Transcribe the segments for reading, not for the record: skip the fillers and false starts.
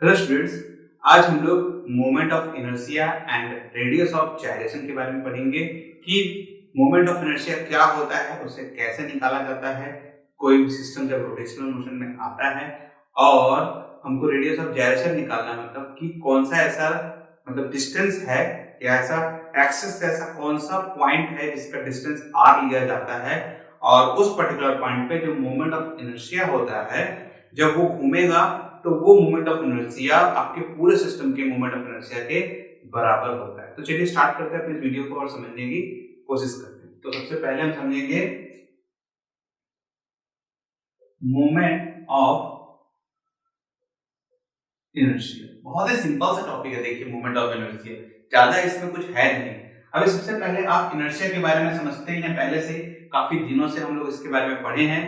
Hello students. आज हम लोग moment of inertia and radius of gyration के बारे में पढ़ेंगे कि मोमेंट ऑफ इनर्शिया क्या होता है, उसे कैसे निकाला जाता है, कोई भी सिस्टम जब रोटेशनल मोशन में आता है, और हमको रेडियस ऑफ जाइरेशन निकालना है, मतलब कि कौन सा ऐसा मतलब डिस्टेंस है या ऐसा एक्सिस ऐसा कौन सा पॉइंट है जिसका डिस्टेंस आर लिया जाता है और उस पर्टिकुलर पॉइंट पे जो मोमेंट ऑफ इनर्शिया होता है जब वो घूमेगा तो वो मोमेंट ऑफ इनर्शिया आपके पूरे सिस्टम के मोमेंट ऑफ इनर्शिया के बराबर होता है। तो चलिए स्टार्ट करते हैं अपने वीडियो को और समझने की कोशिश करते हैं। तो सबसे पहले हम समझेंगे मोमेंट ऑफ इनर्शिया। बहुत ही सिंपल सा टॉपिक है, देखिए मोमेंट ऑफ इनर्शिया, ज्यादा इसमें कुछ है नहीं। अभी सबसे पहले आप इनर्शिया के बारे में समझते हैं, पहले से काफी दिनों से हम लोग इसके बारे में पढ़े हैं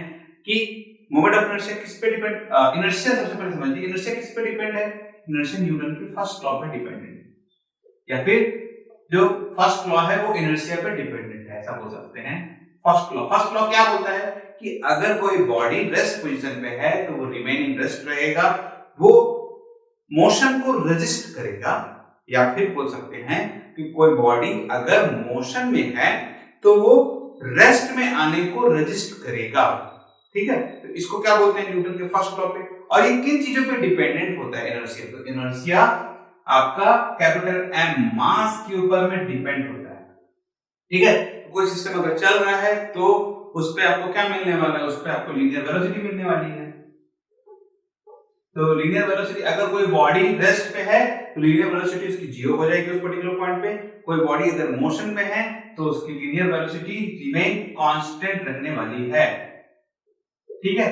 कि मोमेंट ऑफ इनर्शिया किस पे डिपेंड। इनर्शिया सबसे पहले समझिए, इनर्शिया किस पे डिपेंड है। इनर्शिया न्यूटन के फर्स्ट लॉ पे डिपेंडेंट है, या फिर जो फर्स्ट लॉ है वो इनर्शिया पे डिपेंडेंट है, ऐसा बोल सकते हैं। फर्स्ट लॉ क्या बोलता है कि अगर कोई बॉडी रेस्ट पोजीशन पे है तो वो रिमेनिंग रेस्ट रहेगा, वो मोशन को रेजिस्ट करेगा, या फिर बोल सकते हैं कि कोई बॉडी अगर मोशन में है तो वो रेस्ट में आने को रेजिस्ट करेगा। ठीक है, तो इसको क्या बोलते हैं, न्यूटन के फर्स्ट लॉ पे। और ये किन चीजों पे डिपेंडेंट होता है इनर्शिया? तो इनर्शिया आपका कैपिटल एम मास के ऊपर में डिपेंड होता है। ठीक है, तो कोई सिस्टम अगर चल रहा है तो उस पे आपको क्या मिलने वाला है, उस पे आपको लीनियर वेलोसिटी मिलने वाली है। तो लीनियर वेलोसिटी, अगर कोई बॉडी रेस्ट पे है तो लीनियर वेलोसिटी उसकी जीरो हो जाएगी उस पर्टिकुलर पॉइंट पे। कोई बॉडी अगर मोशन में है तो उसकी लीनियर वेलोसिटी रिमेन कांस्टेंट रहने वाली है। ठीक है,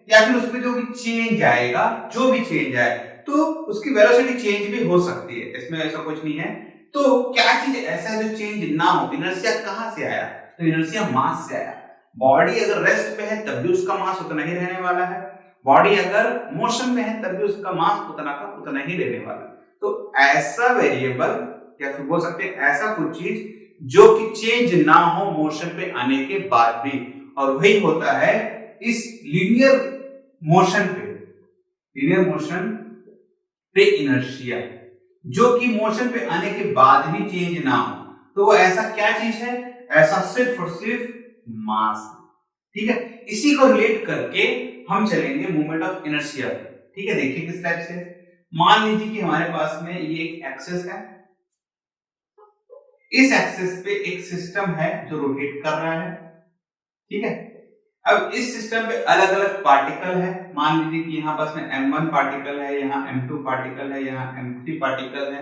या फिर उसमें जो भी चेंज आएगा, जो भी चेंज आए तो उसकी वेलोसिटी चेंज भी हो सकती है, इसमें ऐसा कुछ नहीं है। तो क्या चीज ऐसा है जो चेंज ना हो? इनर्शिया कहां से आया? तो इनर्शिया मास से आया। बॉडी अगर रेस्ट पे है तब भी उसका मास उतना ही रहने वाला है, बॉडी अगर मोशन में है तब भी उसका मास उतना का उतना ही रहने वाला है। तो ऐसा वेरिएबल, या फिर बोल सकते हैं ऐसा कुछ चीज जो कि चेंज ना हो मोशन पे आने के बाद भी, और वही होता है इस लीनियर मोशन पे इनर्शिया, जो कि मोशन पे आने के बाद भी चेंज ना हो। तो वो ऐसा क्या चीज है? ऐसा सिर्फ और सिर्फ मास। ठीक है, इसी को रिलेट करके हम चलेंगे मोमेंट ऑफ इनर्शिया पे। ठीक है, देखिए किस टाइप से। मान लीजिए कि हमारे पास में ये एक एक्सिस है, इस एक्सिस पे एक सिस्टम है जो रोटेट कर रहा है। ठीक है, अब इस सिस्टम पे अलग अलग पार्टिकल है। मान लीजिए कि यहाँ पास में m1 पार्टिकल है, यहाँ m2 पार्टिकल है, यहाँ m3 पार्टिकल है।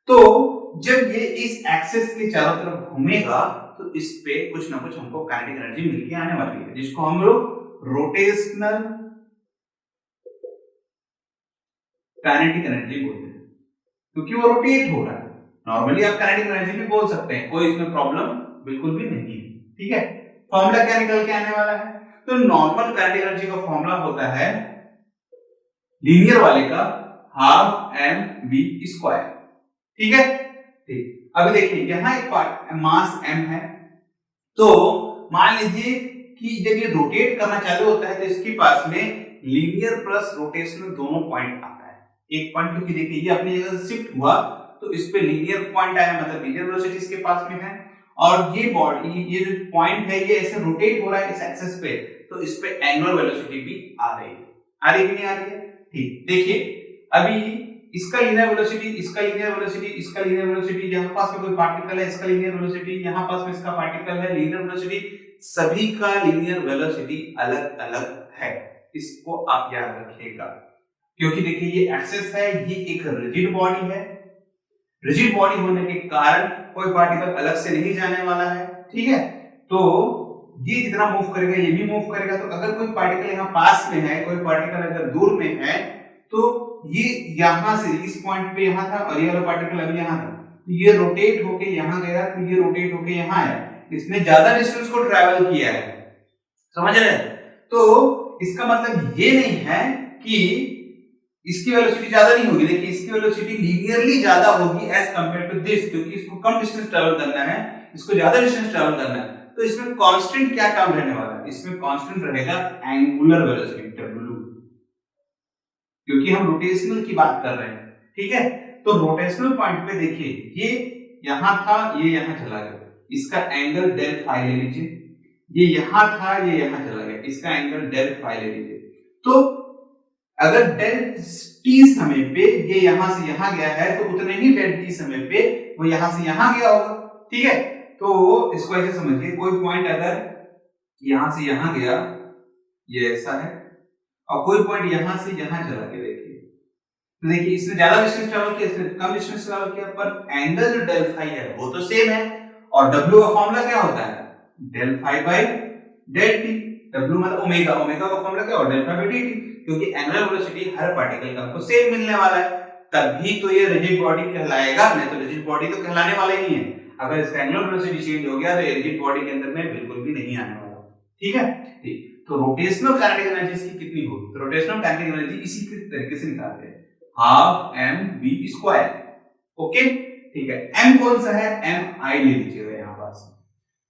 तो जब ये इस एक्सिस के चारों तरफ घूमेगा तो इस पे कुछ ना कुछ हमको काइनेटिक एनर्जी मिलके आने वाली है, जिसको हम लोग रोटेशनल काइनेटिक एनर्जी बोलते हैं, क्योंकि वो रोटेट हो रहा है। नॉर्मली आप काइनेटिक एनर्जी भी बोल सकते हैं, कोई इसमें प्रॉब्लम बिल्कुल भी नहीं है। ठीक है, फॉर्मूला क्या निकल के आने वाला है? तो नॉर्मल काइनेटिक एनर्जी का फॉर्मूला होता है लीनियर वाले का हाफ एम वी स्क्वायर। ठीक है, ठीक। अभी देखिए यहाँ एक पार्ट मास m है, तो मान लीजिए कि जब ये रोटेट करना चालू होता है तो इसके पास में लीनियर प्लस रोटेशनल दोनों पॉइंट आता है। एक पॉइंट, क्योंकि देखिए ये अपनी जगह से शिफ्ट हुआ तो इस पे लीनियर पॉइंट आया, मतलब लीनियर वेलोसिटी इसके पास में है। और ये बॉडी, ये जो पॉइंट है ये ऐसे रोटेट हो रहा है इस एक्सिस पे, तो इस पे एंगुलर वेलोसिटी भी आ रही है। आ रही कि नहीं आ रही है? ठीक, देखिए अभी इसका लीनियर वेलोसिटी, इसका लीनियर वेलोसिटी, इसका लीनियर वेलोसिटी, यहाँ पास में कोई पार्टिकल है इसका लीनियर वेलोसिटी, यहाँ पास में इसका पार्टिकल है लीनियर वेलोसिटी, सभी का लीनियर वेलोसिटी अलग अलग है। इसको आप याद रखिएगा, क्योंकि देखिए ये एक्सिस है, ये एक रिजिड बॉडी है। रिजिड बॉडी होने के कारण कोई पार्टिकल अलग से नहीं जाने वाला है। ठीक है, तो ये जितना मूव करेगा ये भी मूव करेगा। तो अगर कोई पार्टिकल यहाँ पास में है, कोई पार्टिकल अगर दूर में है, तो ये यहां से इस पॉइंट पे यहाँ था और ये वाला पार्टिकल अभी यहाँ था, तो ये रोटेट होके यहाँ गया, तो ये रोटेट होके यहाँ आया, इसने ज्यादा डिस्टेंस को ट्रैवल किया है। समझ रहे हैं? तो इसका मतलब ये नहीं है कि इसकी वेलोसिटी ज्यादा नहीं होगी। देखिए इसकी वेलोसिटी लीनियरली ज्यादा होगी एज कंपेयर टू दिस, क्योंकि इसको कम डिस्टेंस ट्रैवल करना है, इसको ज्यादा डिस्टेंस ट्रैवल करना है। तो इसमें कांस्टेंट क्या टर्म रहने वाला है? इसमें कांस्टेंट रहेगा एंगुलर वेलोसिटी, w। क्योंकि हम रोटेशनल की बात कर रहे हैं, ठीक है। तो रोटेशनल पॉइंट पे देखिए, ये यहां था, ये यहां चला गया, इसका एंगल डेल फाई ले लीजिए। ये यहां था, ये यहां चला गया, इसका एंगल डेल फाई ले लीजिए। तो अगर डेल टी समय पे ये यहां से यहां गया है, तो उतने ही डेल टी समय पे वो यहां से यहां गया होगा, ठीक है। तो इसको ऐसे समझिए, कोई पॉइंट अगर यहां से यहां गया, ये ऐसा है, और कोई पॉइंट यहां से यहां चला गया, देखिए। तो देखिए, इसने ज्यादा डिस्टेंस ट्रैवल किया, इसने कम डिस्टेंस ट्रैवल किया, पर एंगल जो डेल फाई है वो तो सेम है। और W का फॉर्मूला क्या होता है? Del phi by del t. W मतलब ओमेगा, ओमेगा का फॉर्मूला क्या होता है? डेल फाई बाय dt, क्योंकि एंगुलर वेलोसिटी हर पार्टिकल का हमको सेम मिलने वाला है, तभी तो ये रिजिड बॉडी कहलाएगा, नहीं तो रिजिड बॉडी तो कहलाने वाला ही नहीं है। अगर इसका एंगुलर वेलोसिटी चेंज हो गया तो ये रिजिड बॉडी के अंदर में बिल्कुल भी नहीं आने वाला, ठीक है। ठीक, तो रोटेशनल काइनेटिक एनर्जी इसकी कितनी होगी? तो रोटेशनल काइनेटिक एनर्जी इसी तरीके से निकालते हैं, half m v square, okay, ठीक है। एम कौन सा है? एम आई ले लीजिएगा यहां पास।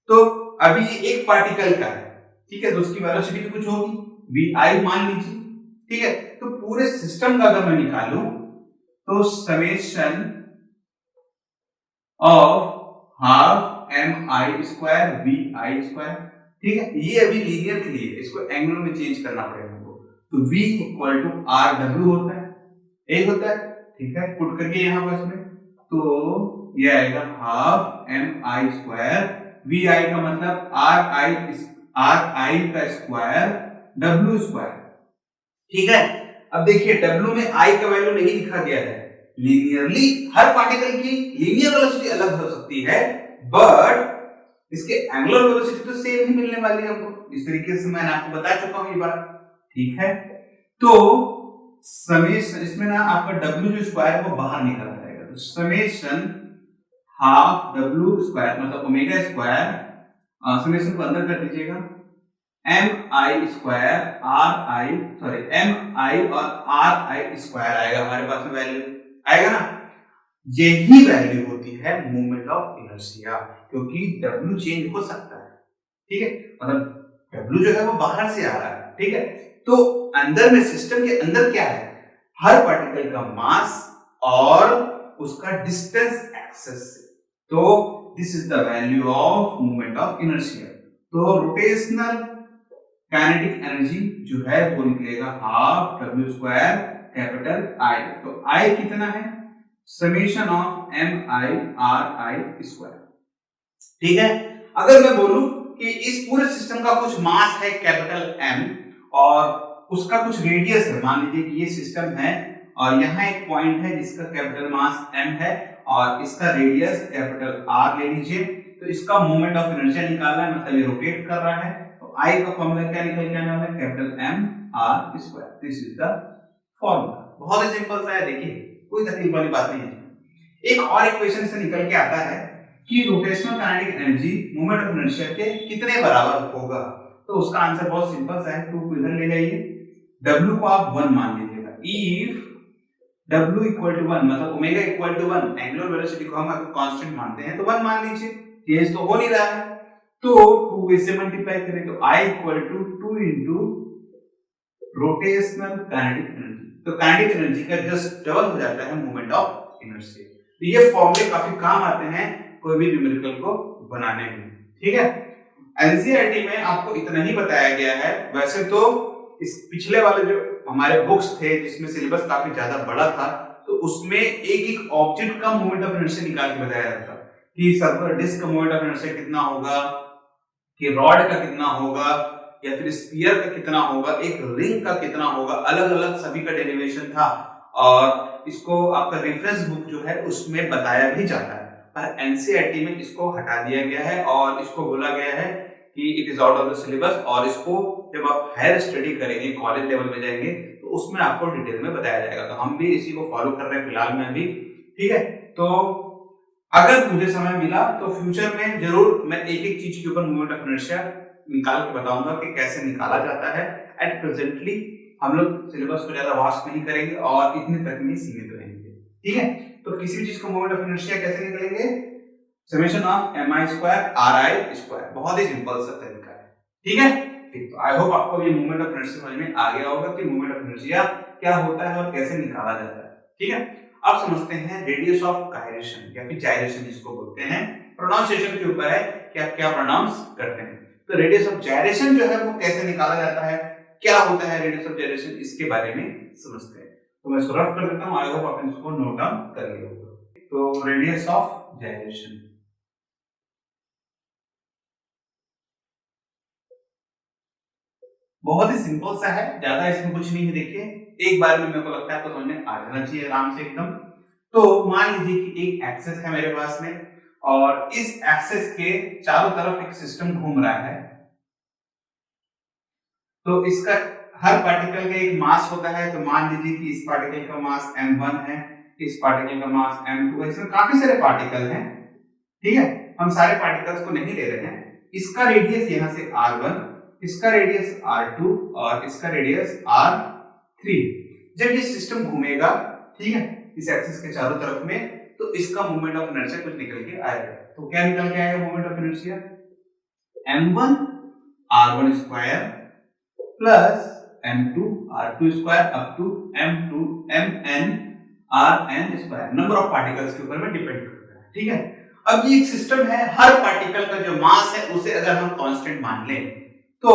तो अभी ये एक पार्टिकल का है, ठीक है, तो उसकी वेलोसिटी भी कुछ होगी, वी आई मान लीजिए, ठीक है। तो पूरे सिस्टम का अगर मैं निकालूं तो summation of half M I square we i square, ठीक है। ये अभी लीनियर के लिए, इसको एंगुलर में चेंज करना पड़ेगा हमको। तो v इक्वल टू आर डब्ल्यू होता है, एक होता है, ठीक है। पुट करके यहां पर इसमें, तो ये आएगा half M I square, we I का मतलब आर आई का स्क्वायर डब्ल्यू स्क्वायर, ठीक है। अब देखिए, डब्ल्यू में आई का वैल्यू नहीं लिखा गया है। लीनियरली हर पार्टिकल की लीनियर वेलोसिटी अलग हो सकती है, बट इसके एंगुलर वेलोसिटी तो सेम ही मिलने वाली है हमको। इस तरीके से मैंने आपको बता चुका हूं ये बात, ठीक है। तो समेशन, इसमें ना आपका डब्ल्यू जो स्क्वायर है वो बाहर निकल जाएगा, तो समेशन हाफ डब्ल्यू स्क्वायर मतलब ओमेगा स्क्वायर, समेशन को अंदर कर दीजिएगा, M I square are I, sorry M I और आर आई स्क्वायर आएगा हमारे पास में, वैल्यू आएगा ना। यही वैल्यू होती है मोमेंट ऑफ इनर्शिया, क्योंकि डब्ल्यू चेंज हो सकता है, ठीक है, मतलब डब्ल्यू जो है वो बाहर से आ रहा है, ठीक है। तो अंदर में, सिस्टम के अंदर क्या है? हर पार्टिकल का मास और उसका डिस्टेंस एक्सेस से, तो this is the value of moment of inertia. तो रोटेशनल काइनेटिक एनर्जी जो है वो निकलेगा half W square capital I. तो आई कितना है? Summation of m i r i square, ठीक है। अगर मैं बोलूं कि इस पूरे सिस्टम का कुछ मास है कैपिटल एम और उसका कुछ रेडियस है, मान लीजिए कि ये सिस्टम है और यहाँ एक पॉइंट है जिसका कैपिटल मास एम है और इसका रेडियस कैपिटल आर ले लीजिए, तो इसका मोमेंट ऑफ इनर्शिया निकालना है, मतलब ये रोटेट कर रहा है। तो आई का फॉर्मूला क्या निकल के आने वाला है? Capital M r square, this is the formula. बहुत ही सिंपल सा है, देखिए कोई तकलीफ वाली बात नहीं है। एक और इक्वेशन से निकल के आता है कि rotational kinetic energy moment of inertia के कितने बराबर होगा। तो उसका आंसर बहुत सिंपल सा है, 2 को इधर ले जाइए, W को आप 1 मान लीजिएगा। इफ W इक्वल टू 1 मतलब omega equal to 1, angular velocity को हम अगर कांस्टेंट मानते हैं तो 1 मान लीजिए, चेंज तो हो नहीं रहा है, तो 2 इससे मल्टीप्लाई करें तो I equal to 2 into rotational kinetic energy. तो काइनेटिक एनर्जी का जस्ट डबल हो जाता है मोमेंट ऑफ इनर्शिया। तो ये फॉर्मूले काफी काम आते हैं कोई भी न्यूमेरिकल को बनाने में, ठीक है। एनसीईआरटी में आपको इतना ही बताया गया है। वैसे तो इस पिछले वाले जो हमारे बुक्स थे जिसमें सिलेबस काफी ज्यादा बड़ा था, तो उसमें एक एक ऑब्जेक्ट का मोमेंट ऑफ इनर्शिया निकाल के बताया जाता कि सर्कुलर डिस्क का मोमेंट ऑफ इनर्शिया कितना होगा, कि रॉड का कितना होगा, या फिर स्फीयर का कितना होगा, एक रिंग का कितना होगा, अलग अलग सभी का डेरिवेशन था। और इसको आपका रेफरेंस बुक जो है उसमें बताया भी जाता है, पर एनसीईआरटी में इसको हटा दिया गया है और इसको बोला गया है कि it is out of the syllabus. और इसको जब आप हायर स्टडी करेंगे, कॉलेज लेवल में जाएंगे, तो उसमें आपको डिटेल में बताया जाएगा। तो हम भी इसी को फॉलो कर रहे हैं फिलहाल में अभी, ठीक है। तो अगर मुझे समय मिला तो फ्यूचर में जरूर मैं एक एक चीज के ऊपर मोमेंट ऑफ इनर्शिया निकाल के बताऊंगा कि कैसे निकाला जाता है। एट प्रेजेंटली हम लोग सिलेबस को ज्यादा वास्ट नहीं करेंगे और इतने तक में सीमित रहेंगे, ठीक है। तो किसी भी चीज को मोमेंट ऑफ इनर्शिया कैसे निकालेंगे? Summation of m I square are i square, बहुत ही सिंपल सा तरीका है, ठीक है। ठीक, तो आई होप आपको ये मोमेंट ऑफ इनर्शिया समझ में आ गया होगा कि मोमेंट ऑफ इनर्शिया क्या होता है और कैसे निकाला जाता है। ठीक है, अब समझते हैं रेडियस ऑफ गायरेशन या फिर जायरेशन जिसको बोलते हैं। प्रोनाउंसिएशन के ऊपर है कि आप क्या प्रोनाउंस करते हैं। तो रेडियस ऑफ जायरेशन जो है वो कैसे निकाला जाता है, क्या होता है रेडियस ऑफ जायरेशन, इसके बारे में समझते हैं। तो मैं इसको रफ कर देता हूं, आई होप आप इसको नोट डाउन कर लिए होंगे। तो रेडियस ऑफ जायरेशन बहुत ही सिंपल सा है, ज्यादा इसमें कुछ नहीं है। देखिए एक बार में मेरे को लगता है आपको समझ में आ जाना चाहिए आराम से एकदम। तो मान लीजिए कि एक एक्सेस है मेरे पास में और इस एक्सेस के चारों तरफ एक सिस्टम घूम रहा है। तो इसका हर पार्टिकल का एक मास होता है। तो मान लीजिए कि इस पार्टिकल का मास m1 है, इस पार्टिकल का मास m2 है, इसमें काफी सारे पार्टिकल हैं। ठीक है, हम सारे पार्टिकल्स को नहीं ले रहे हैं। इसका रेडियस यहां से r1, इसका रेडियस r2 और इसका रेडियस r3। जब ये सिस्टम घूमेगा, ठीक है, इस एक्सिस के चारों तरफ में, तो इसका मोमेंट ऑफ इनर्शिया कुछ निकल के आएगा। तो क्या निकल के आएगा moment of inertia, m1 r1 square plus m2 r2 square up to m2 mn rn square. Number of particles के ऊपर में डिपेंड करता है। ठीक है, अब ये एक सिस्टम है, हर पार्टिकल का जो मास है उसे अगर हम कांस्टेंट मान लें तो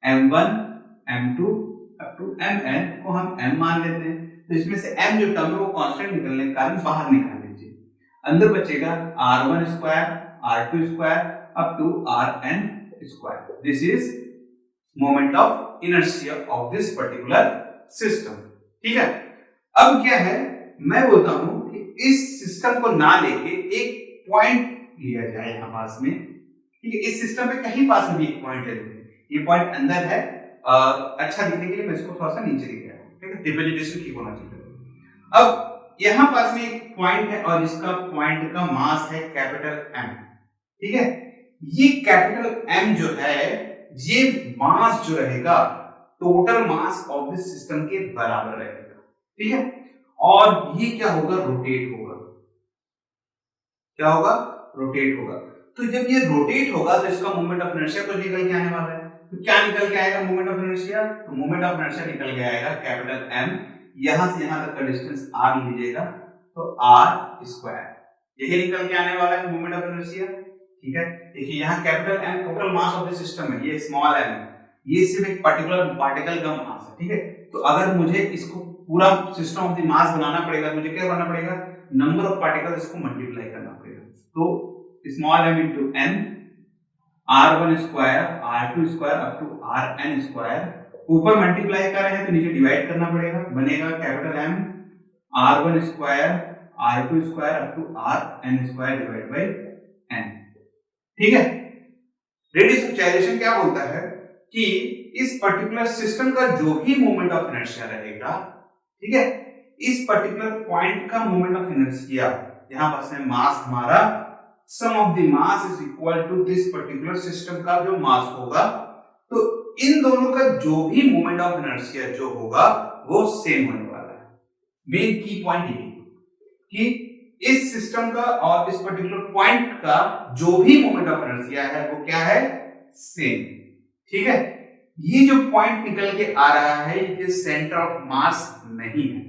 m1 m2 up to mn को हम m मान लेते हैं। तो इसमें से m जो टर्म है वो कांस्टेंट निकलने के कारण बाहर निकाल लीजिए। अंदर बचेगा r1 square r2 square up to rn square. This is moment of inertia of this particular system. ठीक है, अब क्या है, मैं बोलता हूं कि इस सिस्टम को ना लेके एक पॉइंट लिया जाए यहां पास में। ठीक है, इस सिस्टम पे कहीं पास में भी एक पॉइंट ले लेते हैं। ये पॉइंट अंदर है, अच्छा दिखने के लिए मैं इसको थोड़ा सा नीचे लेके आया हूं। ठीक है, रिप्रेजेंटेशन ठीक होना चाहिए। अब यहां पास में एक पॉइंट है और इसका पॉइंट का मास है कैपिटल M। ठीक है, ये कैपिटल M जो है, ये मास जो रहेगा total mass of this system के बराबर रहेगा। ठीक है, और ये क्या होगा, रोटेट होगा। क्या होगा, रोटेट होगा। तो जब ये रोटेट होगा तो इसका मोमेंट ऑफ इनर्शिया कुछ निकल के आने वाला है। तो क्या निकल के आएगा मोमेंट ऑफ इनर्शिया, तो मोमेंट ऑफ इनर्शिया निकल के आएगा कैपिटल M, यहां से यहां तक का डिस्टेंस r लीजिएगा तो r स्क्वायर, यही निकल के आने वाला है मोमेंट ऑफ इनर्शिया। ठीक है, देखिए यहाँ capital M total mass of the system है, ये स्मॉल m, ये सिर्फ एक पर्टिकुलर पार्टिकल का मास है। ठीक है, तो अगर मुझे इसको पूरा सिस्टम ऑफ द मास बनाना पड़ेगा तो मुझे क्या करना पड़ेगा, नंबर ऑफ पार्टिकल्स को मल्टीप्लाई करना पड़ेगा। तो small m into n r1 square r2 square up to rn square, ऊपर मल्टीप्लाई कर रहे हैं तो नीचे डिवाइड करना पड़ेगा, बनेगा capital M r1 square r2 square up to rn square divide by n। ठीक है, रेडियस ऑफ जाइरेशन क्या बोलता है कि इस पर्टिकुलर सिस्टम का जो भी मोमेंट ऑफ इनर्शिया रहेगा, ठीक है, इस पर्टिकुलर पॉइंट का मोमेंट ऑफ इनर्शिया, यहां पास में मास हमारा sum of the mass is equal to this particular system का जो मास होगा, तो इन दोनों का जो भी मोमेंट ऑफ इनर्शिया जो होगा वो सेम होने वाला है। मेन की पॉइंट ये कि इस सिस्टम का और इस पर्टिकुलर पॉइंट का जो भी मोमेंट ऑफ इनर्शिया है वो क्या है, सेम। ठीक है, ये जो पॉइंट निकल के आ रहा है ये सेंटर ऑफ मास नहीं है,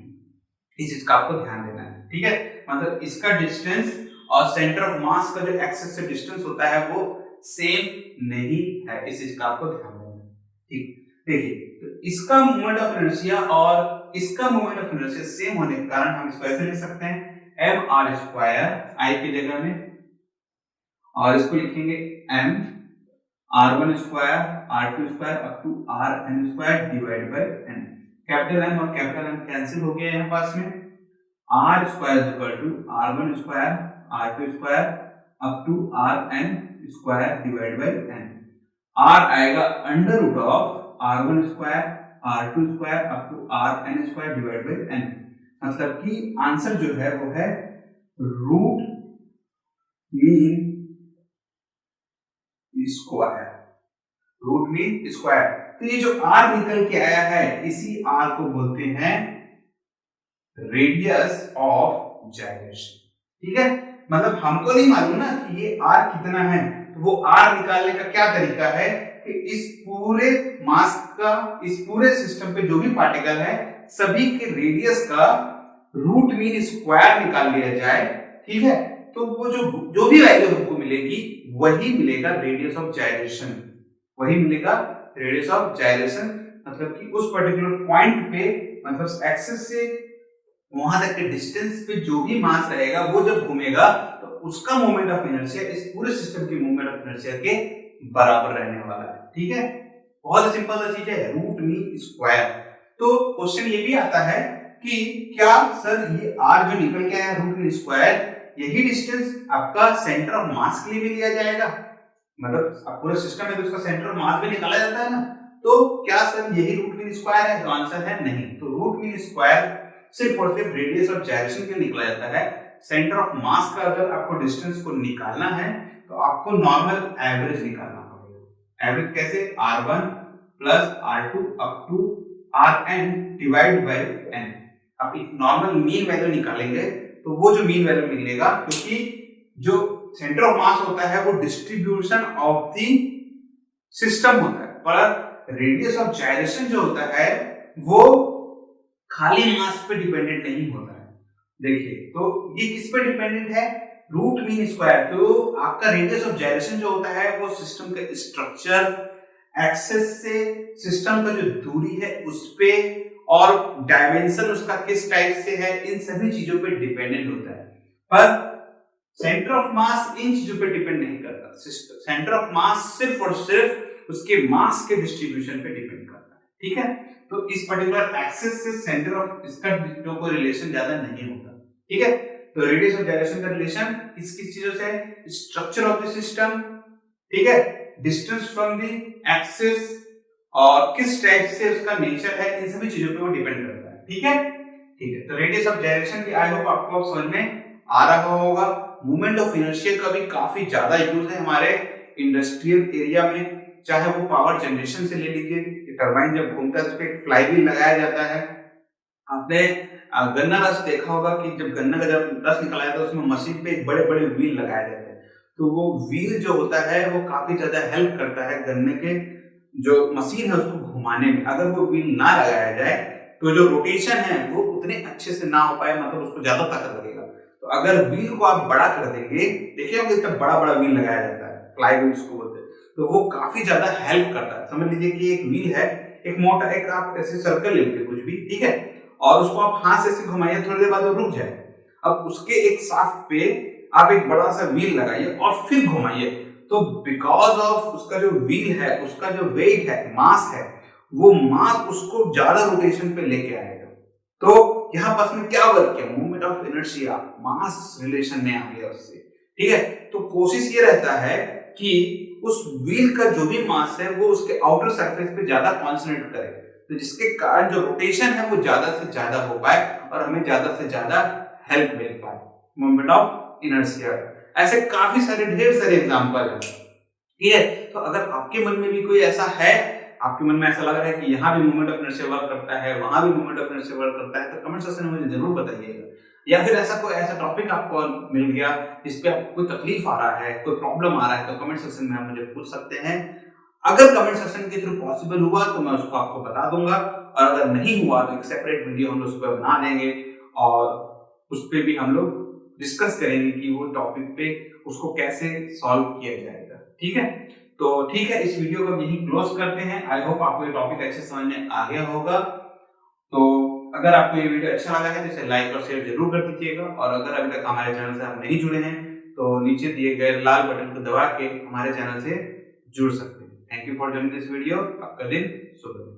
इस चीज का आपको ध्यान देना है। ठीक है, मतलब इसका डिस्टेंस और सेंटर ऑफ मास का जो एक्सेस से डिस्टेंस होता है वो सेम नहीं है, इस चीज का आपको ध्यान देना है। ठीक, देखिए तो इसका मोमेंट ऑफ इनर्शिया और इसका मोमेंट ऑफ इनर्शिया सेम होने के कारण हम इसको ऐसे लिख सकते हैं एम आर स्क्वायर आई की जगह में, और इसको लिखेंगे m r1 square r2 square up to rn square divide by n। Capital M और कैपिटल M कैंसिल हो गया यहाँ पास में, r square is equal to r1 square r2 square up to rn square divide by n। r आएगा under root of r1 square r2 square up to rn square divide by n। मतलब कि answer जो है वो है root mean square, root mean square. तो ये जो r निकल के आया है इसी r को बोलते हैं रेडियस ऑफ जाइरेशन। ठीक है, मतलब हमको नहीं मालूम ना कि ये r कितना है, तो वो r निकालने का क्या तरीका है कि इस पूरे मास का, इस पूरे सिस्टम पे जो भी पार्टिकल है सभी के रेडियस का रूट मीन स्क्वायर निकाल लिया जाए, ठीक है, तो वो जो भी वैल्यू हमको मिलेगी वही मिलेगा रेडियस ऑफ जाइरेशन, वही मिलेगा रेडियस ऑफ जाइरेशन। मतलब कि उस पर्टिकुलर पॉइंट पे, मतलब एक्सिस से वहां तक के डिस्टेंस पे जो भी मास रहेगा वो जब घूमेगा तो उसका मोमेंट ऑफ इनर्शिया इस पूरे सिस्टम के मोमेंट ऑफ इनर्शिया के बराबर रहने वाला है, ठीक है। बहुत सिंपल सा चीज है, रूट मीन स्क्वायर। तो क्वेश्चन ये भी आता है कि क्या सर ये आर जो निकल के आया रूट मीन स्क्वायर, यही डिस्टेंस आपका सेंटर ऑफ मास के लिए भी लिया जाएगा, मतलब पूरे सिस्टम में तो उसका सेंटर ऑफ मास भी निकाला जाता है ना, तो क्या सर यही रूट मीन स्क्वायर है? तो आंसर है नहीं। तो रूट मीन स्क्वायर सिर्फ और सिर्फ रेडियस ऑफ जाइरेशन के लिए निकला जाता है। सेंटर ऑफ मास का अगर आपको डिस्टेंस को निकालना है तो आपको नॉर्मल एवरेज निकालना पड़ेगा। एवरेज कैसे? r1 plus r2 up to rn divide by n। आप एक नॉर्मल मीन वैल्यू निकालेंगे तो वो जो मीन वैल्यू मिलेगा, क्योंकि जो सेंटर ऑफ मास होता है वो डिस्ट्रीब्यूशन ऑफ द सिस्टम होता है, पर रेडियस ऑफ जाइरेशन जो होता है वो खाली मास पे डिपेंडेंट नहीं होता है। देखिए तो ये किस पे डिपेंडेंट है? Root mean square. तो आपका रेडियस ऑफ जाइरेशन जो होता है वो सिस्टम का स्ट्रक्चर, एक्सेस से सिस्टम का जो दूरी है उस पे, और डायमेंशन उसका किस टाइप से है, इन सभी चीजों पे डिपेंडेंट होता है। पर सेंटर ऑफ मास इन चीजों पे डिपेंड नहीं करता। सेंटर ऑफ मास सिर्फ और सिर्फ उसके मास के डिस्ट्रीब्यूशन पे डिपेंड करता है, ठीक है। तो इस पर्टिकुलर एक्सिस से सेंटर ऑफ इसका जो कोई रिलेशन ज्यादा नहीं होता, ठीक है। तो रेडियस ऑफ जाइरेशन का रिलेशन किस किस चीजों से है? स्ट्रक्चर ऑफ द सिस्टम, ठीक है, डिस्टेंस फ्रॉम द एक्सिस, और किस टाइप से उसका नेचर है, इन सभी चीजों पे वो डिपेंड करता है, ठीक है। ठीक है, तो रेडियस ऑफ जाइरेशन की आई होप आपको अब समझ में आ रहा होगा। मोमेंट ऑफ इनर्शिया का भी काफी ज्यादा यूज है हमारे इंडस्ट्रियल एरिया में, चाहे वो पावर जनरेशन से ले लीजिए, टरबाइन जब घूमता है उस पर एक फ्लाई व्हील लगाया जाता है। आपने गन्ना रस देखा होगा कि जब गन्ना का जब रस निकला जाता है उसमें मशीन पे बड़े बड़े व्हील लगाए जाते हैं, तो वो व्हील जो होता है वो काफी ज्यादा हेल्प करता है गन्ने के जो मशीन है उसको घुमाने में। अगर वो व्हील ना लगाया जाए तो जो रोटेशन है वो उतने अच्छे से ना हो पाए, मतलब उसको ज्यादा ताकत लगेगा। तो अगर व्हील को आप बड़ा कर देंगे, देखिए होंगे इतना बड़ा बड़ा व्हील लगाया जाता है, फ्लाई व्हील उसको बोलते हैं, तो वो काफी ज्यादा हेल्प करता है। समझ लीजिए कि एक व्हील है, एक मोटा, एक आप ऐसे सर्कल ले लीजिए कुछ भी, ठीक है, और उसको आप हाथ से ऐसे घुमाइए, थोड़ी देर बाद वो रुक जाए। अब उसके एक शाफ्ट पे आप एक बड़ा सा व्हील लगाइए और फिर घुमाइए, तो बिकॉज ऑफ उसका जो व्हील है, उसका जो वेट है, मास है, वो मास उसको ज्यादा रोटेशन पे लेके आएगा। तो यहाँ पास में क्या वर्क किया? Movement of inertia, mass relation में आ गया उससे, ठीक है। तो कोशिश ये रहता है कि उस व्हील का जो भी मास है वो उसके आउटर सरफेस पे ज्यादा कॉन्संट्रेट करे, तो जिसके कारण जो रोटेशन है वो ज्यादा से ज्यादा हो पाए और हमें ज्यादा से ज्यादा हेल्प मिल पाए। मूवमेंट ऑफ इनर्शिया, ऐसे काफी सारे ढेर सारे एग्जांपल है, ठीक है। तो अगर आपके मन में भी कोई ऐसा है, आपके मन में ऐसा लग रहा है कि यहाँ भी मूवमेंट ऑफ इनर्शिया वर्क करता है, वहां भी मूवमेंट ऑफ इनर्शिया वर्क करता है, तो कमेंट सेक्शन में मुझे जरूर बताइएगा। या फिर ऐसा टॉपिक आपको मिल गया जिस पे आपको कोई तकलीफ आ रहा है, कोई प्रॉब्लम आ रहा है, तो कमेंट सेक्शन में आप मुझे पूछ सकते हैं। अगर कमेंट सेक्शन के थ्रू पॉसिबल हुआ तो मैं उसको आपको बता दूंगा, और अगर नहीं हुआ तो एक सेपरेट वीडियो हम लोग उस पर बना देंगे और उस पर भी हम लोग डिस्कस करेंगे कि वो टॉपिक पे उसको कैसे सॉल्व किया जाएगा, ठीक है। तो ठीक है, इस वीडियो को यही क्लोज करते हैं। आई होप आपको ये टॉपिक अच्छे समझ में आ गया होगा। तो अगर आपको ये वीडियो अच्छा लगा है तो इसे लाइक और शेयर जरूर कर दीजिएगा, और अगर अभी तक हमारे चैनल से आप नहीं जुड़े हैं तो नीचे दिए गए लाल बटन को दबा के हमारे चैनल से जुड़ सकते हैं। Thank you for joining this video. आपका दिन शुभ रहे।